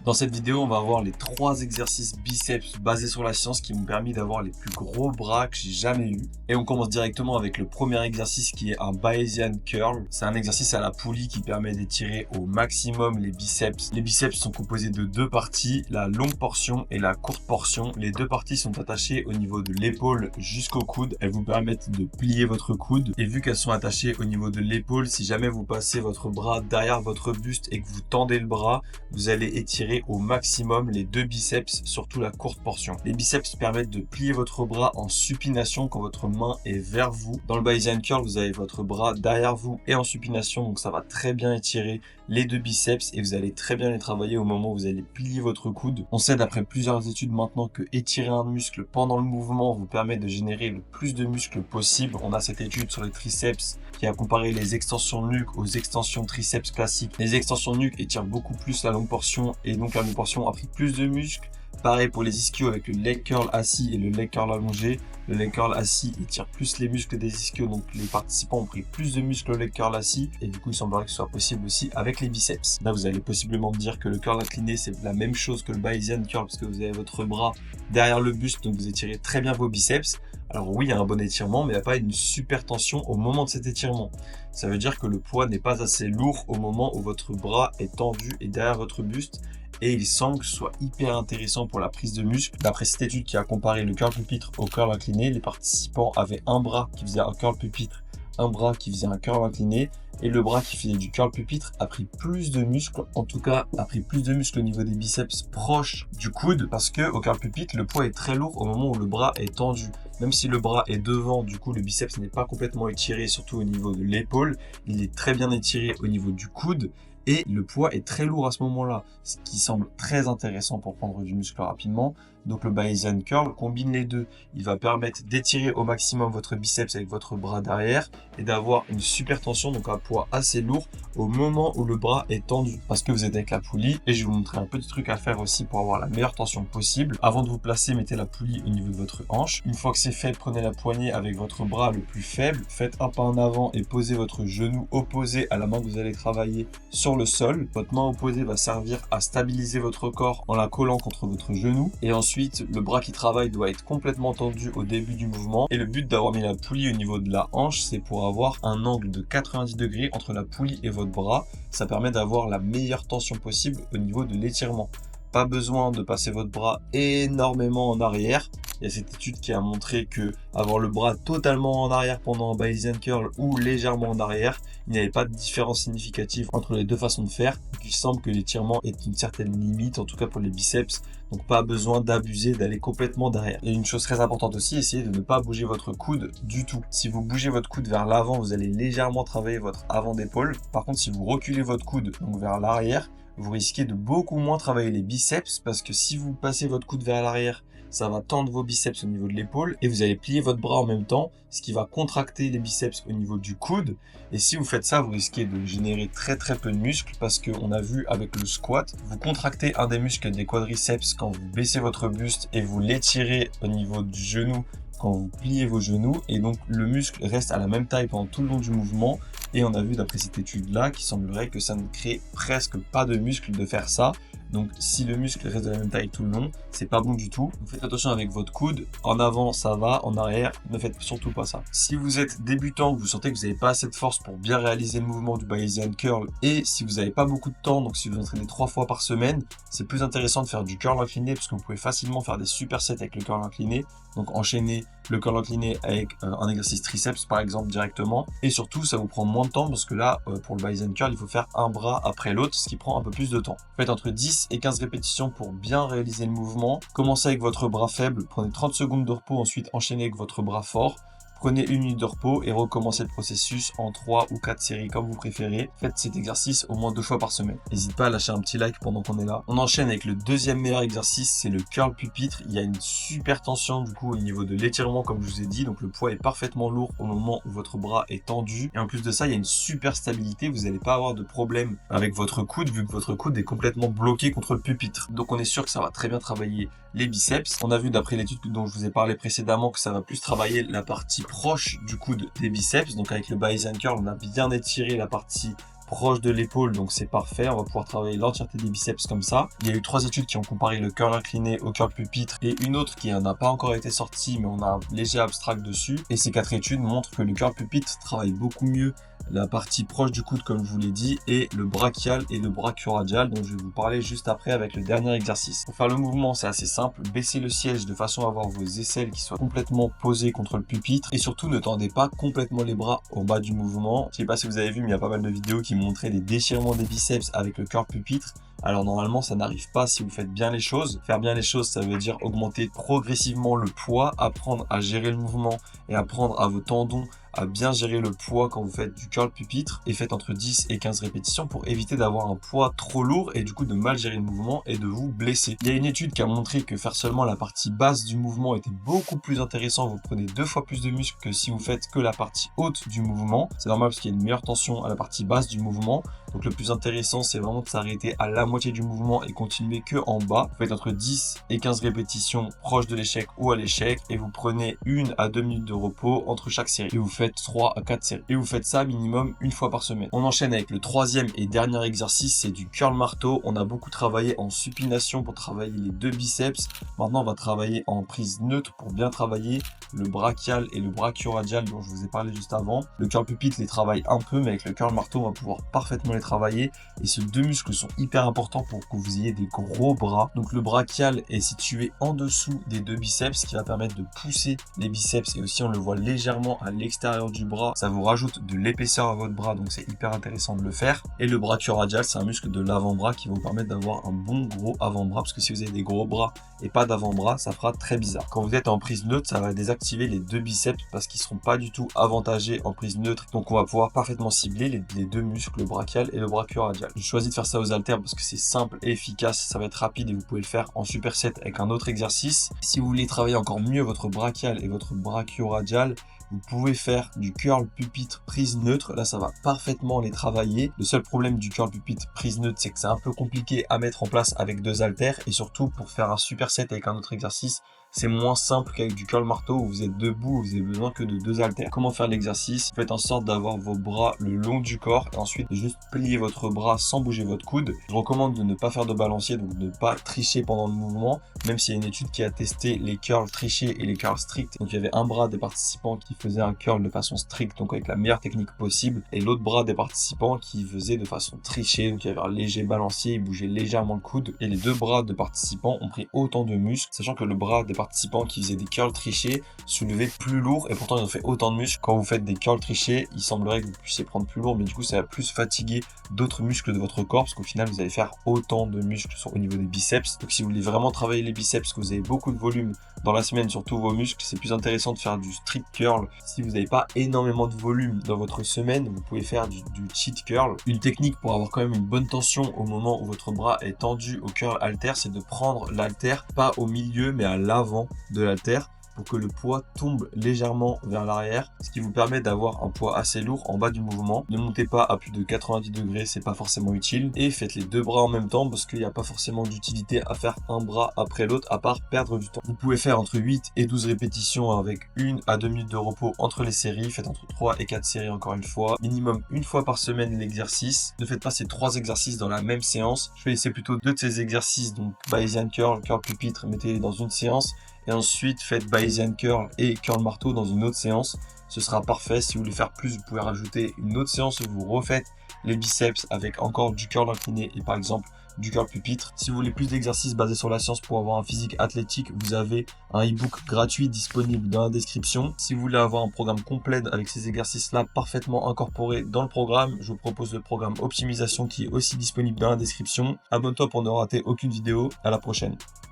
Dans cette vidéo, on va voir les 3 exercices biceps basés sur la science qui m'ont permis d'avoir les plus gros bras que j'ai jamais eu. Et on commence directement avec le premier exercice qui est un Bayesian curl. C'est un exercice à la poulie qui permet d'étirer au maximum les biceps. Les biceps sont composés de 2 parties, la longue portion et la courte portion. Les 2 parties sont attachées au niveau de l'épaule jusqu'au coude. Elles vous permettent de plier votre coude. Et vu qu'elles sont attachées au niveau de l'épaule, si jamais vous passez votre bras derrière votre buste et que vous tendez le bras, vous allez étirer au maximum les 2 biceps, surtout la courte portion. Les biceps permettent de plier votre bras en supination quand votre main est vers vous. Dans le Bayesian curl, vous avez votre bras derrière vous et en supination, donc ça va très bien étirer les 2 biceps et vous allez très bien les travailler au moment où vous allez plier votre coude. On sait d'après plusieurs études maintenant que étirer un muscle pendant le mouvement vous permet de générer le plus de muscles possible. On a cette étude sur les triceps qui a comparé les extensions nuque aux extensions triceps classiques. Les extensions nuque étirent beaucoup plus la longue portion et donc la longue portion a pris plus de muscles. Pareil pour les ischios avec le leg curl assis et le leg curl allongé. Le leg curl assis étire plus les muscles des ischios, donc les participants ont pris plus de muscles au leg curl assis et du coup il semblerait que ce soit possible aussi avec les biceps. Là vous allez possiblement me dire que le curl incliné c'est la même chose que le Bayesian curl parce que vous avez votre bras derrière le buste, donc vous étirez très bien vos biceps. Alors oui, il y a un bon étirement, mais il n'y a pas une super tension au moment de cet étirement. Ça veut dire que le poids n'est pas assez lourd au moment où votre bras est tendu et derrière votre buste. Et il semble que ce soit hyper intéressant pour la prise de muscle. D'après cette étude qui a comparé le curl pupitre au curl incliné, les participants avaient un bras qui faisait un curl pupitre, un bras qui faisait un curl incliné, et le bras qui faisait du curl pupitre a pris plus de muscles, en tout cas a pris plus de muscles au niveau des biceps proches du coude, parce que au curl pupitre, le poids est très lourd au moment où le bras est tendu. Même si le bras est devant, du coup le biceps n'est pas complètement étiré, surtout au niveau de l'épaule, il est très bien étiré au niveau du coude, et le poids est très lourd à ce moment-là, ce qui semble très intéressant pour prendre du muscle rapidement. Donc le Bayesian curl combine les deux. Il va permettre d'étirer au maximum votre biceps avec votre bras derrière et d'avoir une super tension, donc un poids assez lourd au moment où le bras est tendu. Parce que vous êtes avec la poulie, et je vais vous montrer un petit truc à faire aussi pour avoir la meilleure tension possible. Avant de vous placer, mettez la poulie au niveau de votre hanche. Une fois que c'est fait, prenez la poignée avec votre bras le plus faible, faites un pas en avant et posez votre genou opposé à la main que vous allez travailler sur le sol. Votre main opposée va servir à stabiliser votre corps en la collant contre votre genou. Et ensuite, le bras qui travaille doit être complètement tendu au début du mouvement. Et le but d'avoir mis la poulie au niveau de la hanche, c'est pour avoir un angle de 90 degrés entre la poulie et votre bras. Ça permet d'avoir la meilleure tension possible au niveau de l'étirement. Pas besoin de passer votre bras énormément en arrière. Il y a cette étude qui a montré que avoir le bras totalement en arrière pendant un Bayesian curl ou légèrement en arrière, il n'y avait pas de différence significative entre les deux façons de faire. Donc il semble que l'étirement est une certaine limite, en tout cas pour les biceps. Donc pas besoin d'abuser, d'aller complètement derrière. Et une chose très importante aussi, essayez de ne pas bouger votre coude du tout. Si vous bougez votre coude vers l'avant, vous allez légèrement travailler votre avant d'épaule. Par contre, si vous reculez votre coude donc vers l'arrière, vous risquez de beaucoup moins travailler les biceps parce que si vous passez votre coude vers l'arrière, ça va tendre vos biceps au niveau de l'épaule et vous allez plier votre bras en même temps, ce qui va contracter les biceps au niveau du coude. Et si vous faites ça, vous risquez de générer très peu de muscles parce qu'on a vu avec le squat, vous contractez un des muscles des quadriceps quand vous baissez votre buste et vous l'étirez au niveau du genou quand vous pliez vos genoux, et donc le muscle reste à la même taille pendant tout le long du mouvement. Et on a vu d'après cette étude-là qu'il semblerait que ça ne crée presque pas de muscle de faire ça. Donc si le muscle reste de la même taille tout le long, c'est pas bon du tout. Donc faites attention avec votre coude. En avant ça va, en arrière ne faites surtout pas ça. Si vous êtes débutant, que vous sentez que vous n'avez pas assez de force pour bien réaliser le mouvement du Bayesian curl, et si vous n'avez pas beaucoup de temps, donc si vous entraînez 3 fois par semaine, c'est plus intéressant de faire du curl incliné parce que vous pouvez facilement faire des supersets avec le curl incliné. Donc enchaîner le curl incliné avec un exercice triceps par exemple directement, et surtout ça vous prend moins de temps parce que là pour le Bayesian curl il faut faire un bras après l'autre, ce qui prend un peu plus de temps. Faites entre 10 et 15 répétitions pour bien réaliser le mouvement. Commencez avec votre bras faible, prenez 30 secondes de repos, ensuite enchaînez avec votre bras fort. Prenez 1 minute de repos et recommencez le processus en 3 ou 4 séries comme vous préférez. Faites cet exercice au moins 2 fois par semaine. N'hésitez pas à lâcher un petit like pendant qu'on est là. On enchaîne avec le deuxième meilleur exercice, c'est le curl pupitre. Il y a une super tension du coup au niveau de l'étirement comme je vous ai dit. Donc le poids est parfaitement lourd au moment où votre bras est tendu. Et en plus de ça, il y a une super stabilité. Vous n'allez pas avoir de problème avec votre coude vu que votre coude est complètement bloqué contre le pupitre. Donc on est sûr que ça va très bien travailler les biceps. On a vu d'après l'étude dont je vous ai parlé précédemment que ça va plus travailler la partie proche du coude des biceps. Donc avec le Bayesian curl, on a bien étiré la partie proche de l'épaule, donc c'est parfait. On va pouvoir travailler l'entièreté des biceps comme ça. Il y a eu 3 études qui ont comparé le curl incliné au curl pupitre et une autre qui n'a pas encore été sortie, mais on a un léger abstract dessus. Et ces 4 études montrent que le curl pupitre travaille beaucoup mieux la partie proche du coude comme je vous l'ai dit et le brachial et le brachioradial dont je vais vous parler juste après avec le dernier exercice. Pour faire le mouvement, c'est assez simple. Baissez le siège de façon à avoir vos aisselles qui soient complètement posées contre le pupitre et surtout ne tendez pas complètement les bras en bas du mouvement. Je sais pas si vous avez vu, mais il y a pas mal de vidéos qui montraient les déchirements des biceps avec le curl pupitre. Alors normalement ça n'arrive pas si vous faites bien les choses. Faire bien les choses, ça veut dire augmenter progressivement le poids, apprendre à gérer le mouvement et apprendre à vos tendons à bien gérer le poids quand vous faites du curl pupitre et faites entre 10 et 15 répétitions pour éviter d'avoir un poids trop lourd et du coup de mal gérer le mouvement et de vous blesser. Il y a une étude qui a montré que faire seulement la partie basse du mouvement était beaucoup plus intéressant. Vous prenez 2 fois plus de muscles que si vous faites que la partie haute du mouvement. C'est normal parce qu'il y a une meilleure tension à la partie basse du mouvement. Donc le plus intéressant, c'est vraiment de s'arrêter à la moitié du mouvement et continuer que en bas. Vous faites entre 10 et 15 répétitions proches de l'échec ou à l'échec et vous prenez 1 à 2 minutes de repos entre chaque série. Et vous faites 3 à 4 séries. Et vous faites ça minimum une fois par semaine. On enchaîne avec le 3e et dernier exercice, c'est du curl marteau. On a beaucoup travaillé en supination pour travailler les 2 biceps. Maintenant, on va travailler en prise neutre pour bien travailler le brachial et le brachioradial dont je vous ai parlé juste avant. Le curl pupitre les travaille un peu, mais avec le curl marteau, on va pouvoir parfaitement les travailler. Et ces 2 muscles sont hyper importants pour que vous ayez des gros bras. Donc le brachial est situé en dessous des 2 biceps, ce qui va permettre de pousser les biceps. Et aussi, on le voit légèrement à l'extérieur du bras. Ça vous rajoute de l'épaisseur à votre bras, donc c'est hyper intéressant de le faire. Et le brachioradial, c'est un muscle de l'avant-bras qui va vous permettre d'avoir un bon gros avant-bras, parce que si vous avez des gros bras et pas d'avant-bras, ça fera très bizarre. Quand vous êtes en prise neutre, ça va désactiver les 2 biceps parce qu'ils seront pas du tout avantagés en prise neutre. Donc on va pouvoir parfaitement cibler les 2 muscles, le brachial et le brachioradial. Je choisis de faire ça aux haltères parce que c'est simple et efficace, ça va être rapide et vous pouvez le faire en superset avec un autre exercice. Si vous voulez travailler encore mieux votre brachial et votre brachioradial, vous pouvez faire du curl pupitre prise neutre. Là, ça va parfaitement les travailler. Le seul problème du curl pupitre prise neutre, c'est que c'est un peu compliqué à mettre en place avec 2 haltères. Et surtout, pour faire un superset avec un autre exercice, c'est moins simple qu'avec du curl marteau où vous êtes debout, vous avez besoin que de 2 haltères. Comment faire l'exercice? Faites en sorte d'avoir vos bras le long du corps et ensuite juste plier votre bras sans bouger votre coude. Je recommande de ne pas faire de balancier, donc de ne pas tricher pendant le mouvement, même s'il y a une étude qui a testé les curls trichés et les curls stricts. Donc il y avait un bras des participants qui faisait un curl de façon stricte, donc avec la meilleure technique possible, et l'autre bras des participants qui faisait de façon trichée, donc il y avait un léger balancier, il bougeait légèrement le coude, et les 2 bras de participants ont pris autant de muscles, sachant que le bras des participants qui faisaient des curls trichés soulevaient plus lourd et pourtant ils ont fait autant de muscles. Quand vous faites des curls trichés, il semblerait que vous puissiez prendre plus lourd, mais du coup ça va plus fatiguer d'autres muscles de votre corps parce qu'au final vous allez faire autant de muscles au niveau des biceps. Donc si vous voulez vraiment travailler les biceps, que vous avez beaucoup de volume dans la semaine sur tous vos muscles, c'est plus intéressant de faire du strict curl. Si vous n'avez pas énormément de volume dans votre semaine, vous pouvez faire du cheat curl. Une technique pour avoir quand même une bonne tension au moment où votre bras est tendu au curl halter, c'est de prendre l'halter pas au milieu mais à l'avant de l'haltère pour que le poids tombe légèrement vers l'arrière, ce qui vous permet d'avoir un poids assez lourd en bas du mouvement. Ne montez pas à plus de 90 degrés, c'est pas forcément utile. Et faites les 2 bras en même temps parce qu'il n'y a pas forcément d'utilité à faire un bras après l'autre à part perdre du temps. Vous pouvez faire entre 8 et 12 répétitions avec 1 à 2 minutes de repos entre les séries. Faites entre 3 et 4 séries encore une fois. Minimum une fois par semaine l'exercice. Ne faites pas ces 3 exercices dans la même séance. Choisissez plutôt 2 de ces exercices, donc Bayesian curl, curl pupitre, mettez-les dans une séance. Et ensuite faites Bayesian curl et curl marteau dans une autre séance. Ce sera parfait. Si vous voulez faire plus, vous pouvez rajouter une autre séance où vous refaites les biceps avec encore du curl incliné et par exemple du curl pupitre. Si vous voulez plus d'exercices basés sur la science pour avoir un physique athlétique, vous avez un e-book gratuit disponible dans la description. Si vous voulez avoir un programme complet avec ces exercices-là parfaitement incorporés dans le programme, je vous propose le programme optimisation qui est aussi disponible dans la description. Abonne-toi pour ne rater aucune vidéo. À la prochaine.